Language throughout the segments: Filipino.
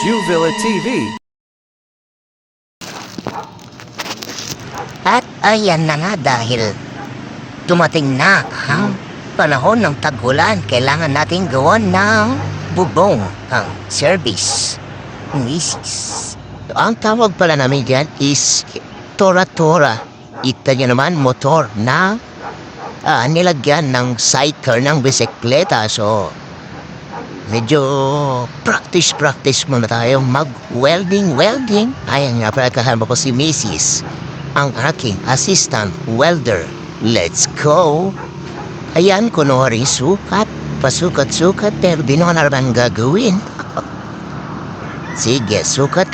Juvilla TV. At ayan na nga dahil dumating na ang panahon ng tag-ulan, kailangan natin gawan ng bubong ang service ng misis. Ang tawag pala namin dyan is tora-tora. Ito nyo naman motor na nilagyan ng sidecar ng bisikleta. So medyo practice muna tayo mag-welding. Ayan nga pala, kasama ko si Mrs. ang aking assistant welder. Let's go! Ayan, kunwari sukat, pasukat-sukat, pero di naman naman gagawin. Sige, sukat.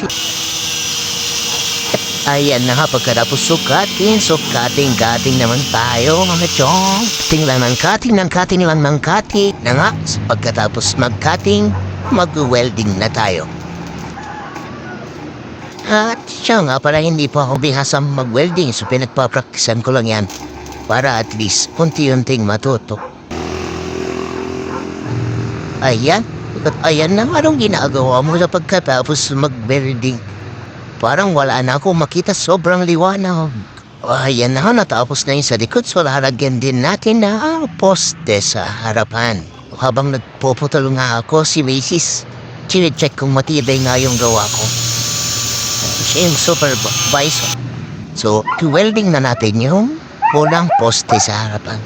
Ayan na nga, pagkatapos sukatin naman tayo, mga chong. Tingnan ng cutting na nga. Pagkatapos mag-cutting, mag-welding na tayo. At siya nga pala, hindi pa ako bihasang mag-welding, so pinagpapraktisan ko lang yan para at least unti-unting matuto. Ayan na, anong ginagawa mo sa pagkatapos mag-welding? Parang wala na ako makita, sobrang liwanag. Ayan na, natapos na yung sa likod, so lalagyan din natin na poste sa harapan. Habang nagpuputol nga ako, si Macy's, chine-check kung matibay nga yung gawa ko. Siya yung supervisor. So, welding na natin yung pulang poste sa harapan.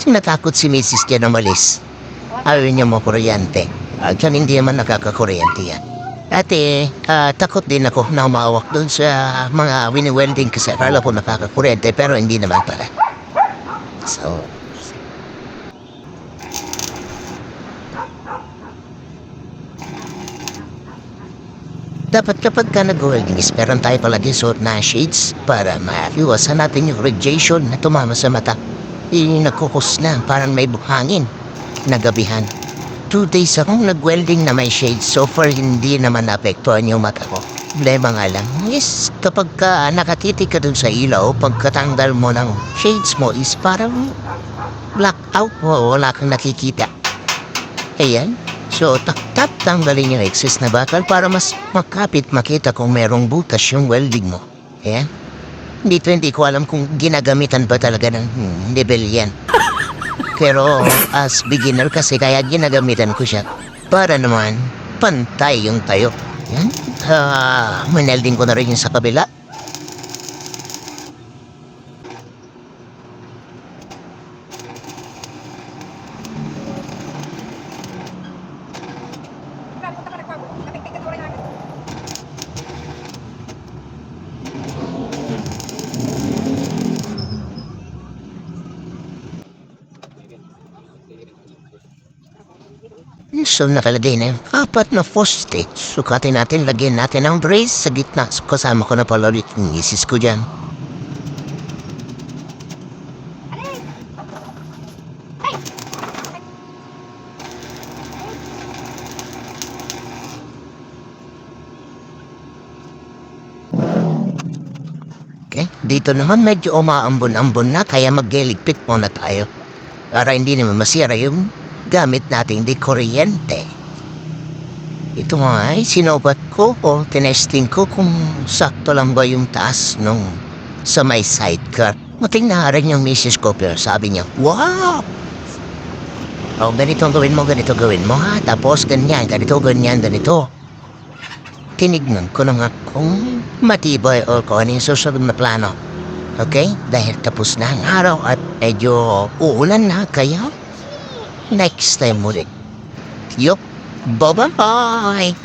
Sinatakot si Mrs. dyan na malis. Ayaw niya mo kuryente. Diyan hindi naman nakakakuryente yan. Dati, takot din ako na umawak doon sa mga wini-welding kasi akala ko nakakakuryente, pero hindi naman pala. So, dapat kapag ka nag-welding is meron tayo palagi suot na shades para maiwasan natin yung radiation na tumama sa mata. Nagkukos na, parang may buhangin na gabihan. 2 days akong nag-welding na may shades, so far hindi naman naapektuhan yung mata ko. Problema nga lang is kapag ka nakatitig ka dun sa ilaw, pagkatanggal mo ng shades mo is parang blackout mo, wala kang nakikita. Ayan. So, tanggalin yung excess na bakal para mas makita kung merong butas yung welding mo. Ayan. Hindi ko alam kung ginagamitan ba talaga ng level yan. Pero as beginner kasi kaya ginagamitan ko siya para naman pantay yung tayo. Ayan. Minelding ko na rin yung sa kabila. So nakalagay na yung 4 na poste. Sukatin natin, lagyan natin ang brace sa gitna. So, kasama ko na pala ulit yung misis ko dyan. Okay, dito naman medyo umaambon-ambon na, kaya mag-eligpit muna tayo. Para hindi naman masira yung gamit nating di kuryente. Ito nga ay sinubat ko o tinesting ko kung sakto lang ba yung taas nung sa may sidecar. Mating na rin yung misis ko, pero sabi niya, wow! O, ganito gawin mo ha. Tapos ganyan. Tinignan ko na nga kung matibay o kung ano yung susunod na plano. Okay? Dahil tapos na ang araw at medyo uulan na, kaya next time ulit. Yup. Bye-bye!